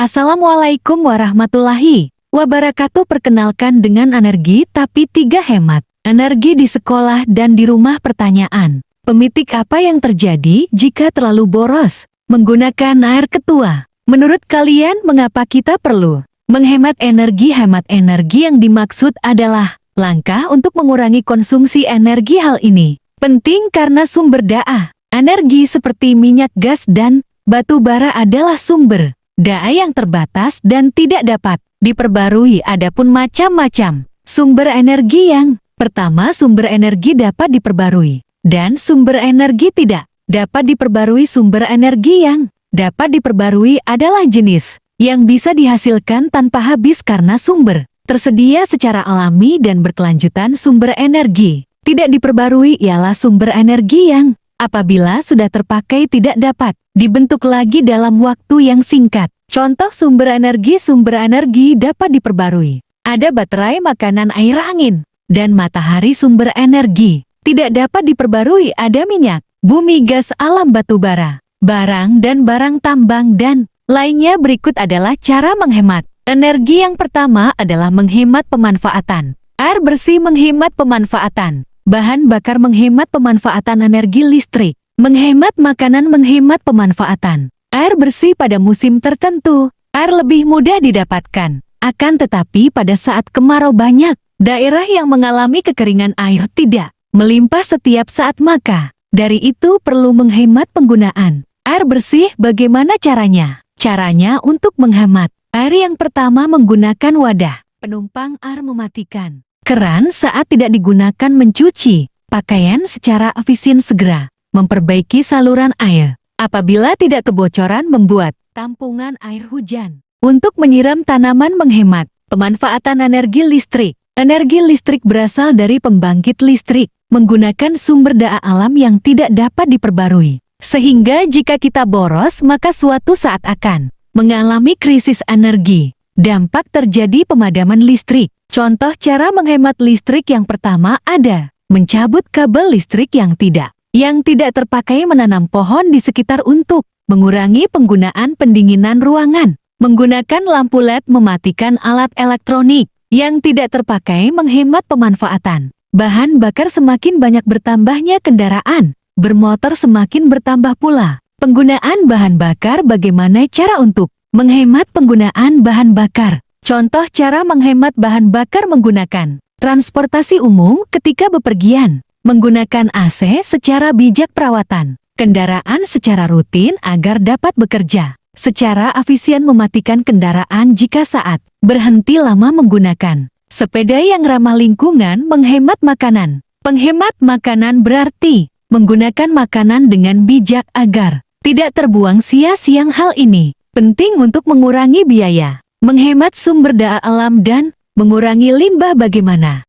Assalamualaikum warahmatullahi wabarakatuh. Perkenalkan dengan energi tapi 3 hemat. Energi di sekolah dan di rumah. Pertanyaan, pemitik apa yang terjadi jika terlalu boros menggunakan air? Ketua, menurut kalian mengapa kita perlu menghemat energi? Hemat energi yang dimaksud adalah langkah untuk mengurangi konsumsi energi. Hal ini penting karena sumber energi seperti minyak, gas, dan batu bara adalah sumber daya yang terbatas dan tidak dapat diperbarui. Adapun macam-macam sumber energi, yang pertama, sumber energi dapat diperbarui dan sumber energi tidak dapat diperbarui. Sumber energi yang dapat diperbarui adalah jenis yang bisa dihasilkan tanpa habis karena sumber tersedia secara alami dan berkelanjutan. Sumber energi tidak diperbarui ialah sumber energi yang apabila sudah terpakai tidak dapat dibentuk lagi dalam waktu yang singkat. Contoh sumber energi dapat diperbarui ada baterai, makanan, air, angin, dan matahari. Sumber energi tidak dapat diperbarui ada minyak, bumi, gas, alam, batu bara, barang dan barang tambang, dan lainnya. Berikut adalah cara menghemat energi. Yang pertama adalah menghemat pemanfaatan air bersih, menghemat pemanfaatan bahan bakar, menghemat pemanfaatan energi listrik, menghemat makanan, menghemat pemanfaatan air bersih. Pada musim tertentu, air lebih mudah didapatkan. Akan tetapi pada saat kemarau banyak daerah yang mengalami kekeringan, air tidak melimpah setiap saat, maka dari itu perlu menghemat penggunaan air bersih. Bagaimana caranya? Caranya untuk menghemat air yang pertama menggunakan wadah penumpang air, mematikan keran saat tidak digunakan, mencuci pakaian secara efisien, segera memperbaiki saluran air apabila tidak kebocoran, membuat tampungan air hujan untuk menyiram tanaman, menghemat pemanfaatan energi listrik. Energi listrik berasal dari pembangkit listrik menggunakan sumber daya alam yang tidak dapat diperbarui, sehingga jika kita boros maka suatu saat akan mengalami krisis energi. Dampak terjadi pemadaman listrik. Contoh cara menghemat listrik yang pertama ada mencabut kabel listrik yang tidak terpakai, menanam pohon di sekitar untuk mengurangi penggunaan pendinginan ruangan, menggunakan lampu LED, mematikan alat elektronik yang tidak terpakai, menghemat pemanfaatan bahan bakar. Semakin banyak bertambahnya kendaraan bermotor, semakin bertambah pula penggunaan bahan bakar. Bagaimana cara untuk menghemat penggunaan bahan bakar? Contoh cara menghemat bahan bakar: menggunakan transportasi umum ketika bepergian, menggunakan AC secara bijak, perawatan kendaraan secara rutin agar dapat bekerja secara efisien, mematikan kendaraan jika saat berhenti lama, menggunakan sepeda yang ramah lingkungan, menghemat makanan. Penghemat makanan berarti menggunakan makanan dengan bijak agar tidak terbuang sia-sia. Hal ini penting untuk mengurangi biaya, menghemat sumber daya alam, dan mengurangi limbah. Bagaimana